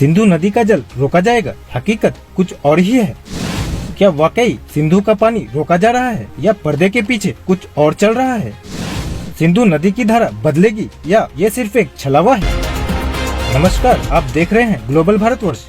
सिंधु नदी का जल रोका जाएगा? हकीकत कुछ और ही है। क्या वाकई सिंधु का पानी रोका जा रहा है या पर्दे के पीछे कुछ और चल रहा है? सिंधु नदी की धारा बदलेगी या ये सिर्फ एक छलावा है? नमस्कार, आप देख रहे हैं ग्लोबल भारतवर्ष।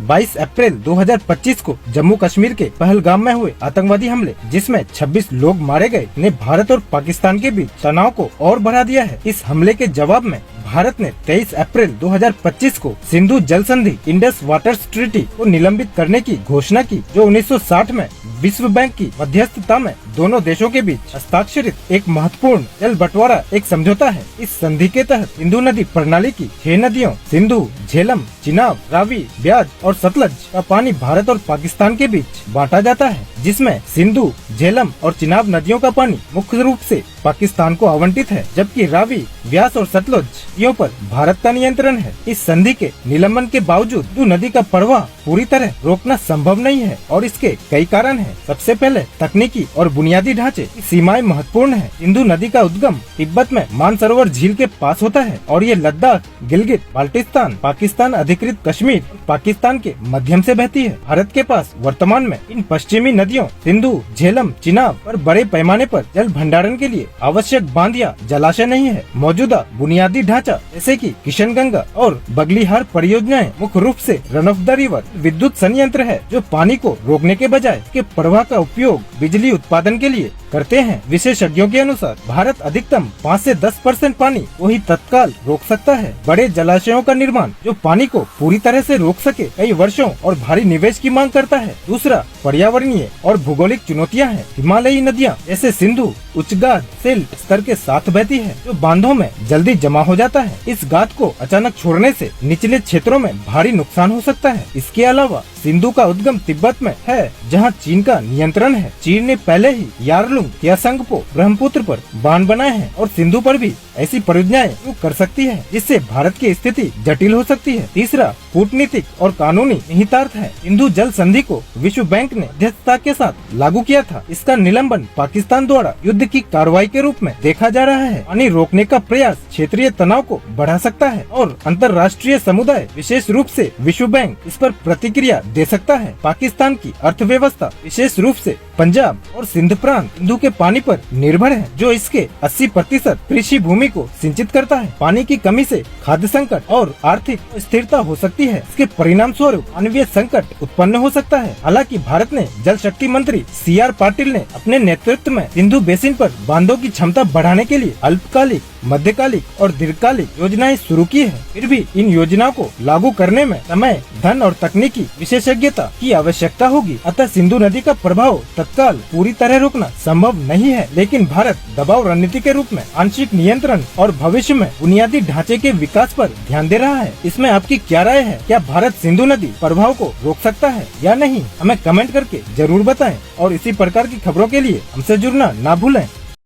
22 अप्रैल 2025 को जम्मू कश्मीर के पहलगाम में हुए आतंकवादी हमले, जिसमें 26 लोग मारे गए, ने भारत और पाकिस्तान के बीच तनाव को और बढ़ा दिया है। इस हमले के जवाब में भारत ने 23 अप्रैल 2025 को सिंधु जल संधि इंडस वाटर्स ट्रीटी को निलंबित करने की घोषणा की, जो 1960 में विश्व बैंक की मध्यस्थता में दोनों देशों के बीच हस्ताक्षरित एक महत्वपूर्ण जल बंटवारा एक समझौता है। इस संधि के तहत सिंधु नदी प्रणाली की 6 नदियों सिंधु, झेलम, चिनाब, रावी, ब्याज और सतलज का पानी भारत और पाकिस्तान के बीच बांटा जाता है, जिसमें सिंधु, झेलम और चिनाब नदियों का पानी मुख्य रूप से पाकिस्तान को आवंटित है, जबकि रावी, व्यास और सतलज नदियों पर भारत का नियंत्रण है। इस संधि के निलंबन के बावजूद सिंधु नदी का प्रवाह पूरी तरह रोकना संभव नहीं है और इसके कई कारण हैं। सबसे पहले तकनीकी और बुनियादी ढांचे की सीमाएं महत्वपूर्ण है। सिंधु नदी का उद्गम तिब्बत में मानसरोवर झील के पास होता है और ये लद्दाख, गिलगित, बाल्टिस्तान, पाकिस्तान अधिकृत कश्मीर, पाकिस्तान के मध्यम से बहती है। भारत के पास वर्तमान में इन पश्चिमी नदियों सिंधु, झेलम, चिनाब पर बड़े पैमाने पर जल भंडारण के लिए आवश्यक बांध या जलाशय नहीं है। मौजूदा बुनियादी ढांचा जैसे कि किशनगंगा और बगलीहार परियोजनाएं मुख्य रूप से रन ऑफ द रिवर विद्युत संयंत्र है, जो पानी को रोकने के बजाय के प्रवाह का उपयोग बिजली उत्पादन के लिए करते हैं। विशेषज्ञों के अनुसार भारत अधिकतम 5 से 10% पानी वही तत्काल रोक सकता है। बड़े जलाशयों का निर्माण जो पानी को पूरी तरह से रोक सके कई वर्षों और भारी निवेश की मांग करता है। दूसरा, पर्यावरणीय और भूगोलिक चुनौतियां हैं। हिमालयी नदियां जैसे सिंधु उच्च गाद सिल्ट स्तर के साथ बहती है, जो बांधों में जल्दी जमा हो जाता है। इस गाद को अचानक छोड़ने से निचले क्षेत्रों में भारी नुकसान हो सकता है। इसके अलावा सिंधु का उद्गम तिब्बत में है, जहां चीन का नियंत्रण है। चीन ने पहले ही यारलुंग या संगपो ब्रह्मपुत्र पर बांध बनाए हैं और सिंधु पर भी ऐसी परियोजनाएं शुरू कर सकती है, जिससे भारत की स्थिति जटिल हो सकती है। तीसरा, कूटनीतिक और कानूनी निहितार्थ है। सिंधु जल संधि को विश्व बैंक ने मध्यस्थता के साथ लागू किया था। इसका निलंबन पाकिस्तान द्वारा युद्ध की कार्रवाई के रूप में देखा जा रहा है। पानी रोकने का प्रयास क्षेत्रीय तनाव को बढ़ा सकता है और अंतर्राष्ट्रीय समुदाय, विशेष रूप से विश्व बैंक, इस पर प्रतिक्रिया दे सकता है। पाकिस्तान की अर्थव्यवस्था विशेष रूप से पंजाब और सिंध प्रांत सिंधु के पानी पर निर्भर है, जो इसके 80% कृषि भूमि को सिंचित करता है। पानी की कमी से खाद्य संकट और आर्थिक स्थिरता हो सकती है। इसके परिणाम स्वरूप मानवीय संकट उत्पन्न हो सकता है। हालांकि भारत ने जल शक्ति मंत्री CR पाटिल ने अपने नेतृत्व में सिंधु बेसिन पर बांधों की क्षमता बढ़ाने के लिए अल्पकालिक, मध्यकालिक और दीर्घकालिक योजनाएं शुरू की है। फिर भी इन योजनाओं को लागू करने में समय, धन और तकनीकी विशेषज्ञता की आवश्यकता होगी। अतः सिंधु नदी का प्रभाव तत्काल पूरी तरह रोकना संभव नहीं है, लेकिन भारत दबाव रणनीति के रूप में आंशिक नियंत्रण और भविष्य में बुनियादी ढांचे के विकास पर ध्यान दे रहा है। इसमें आपकी क्या राय है? क्या भारत सिंधु नदी प्रभाव को रोक सकता है या नहीं? हमें कमेंट करके जरूर बताएं और इसी प्रकार की खबरों के लिए हमसे जुड़ना ना भूलें।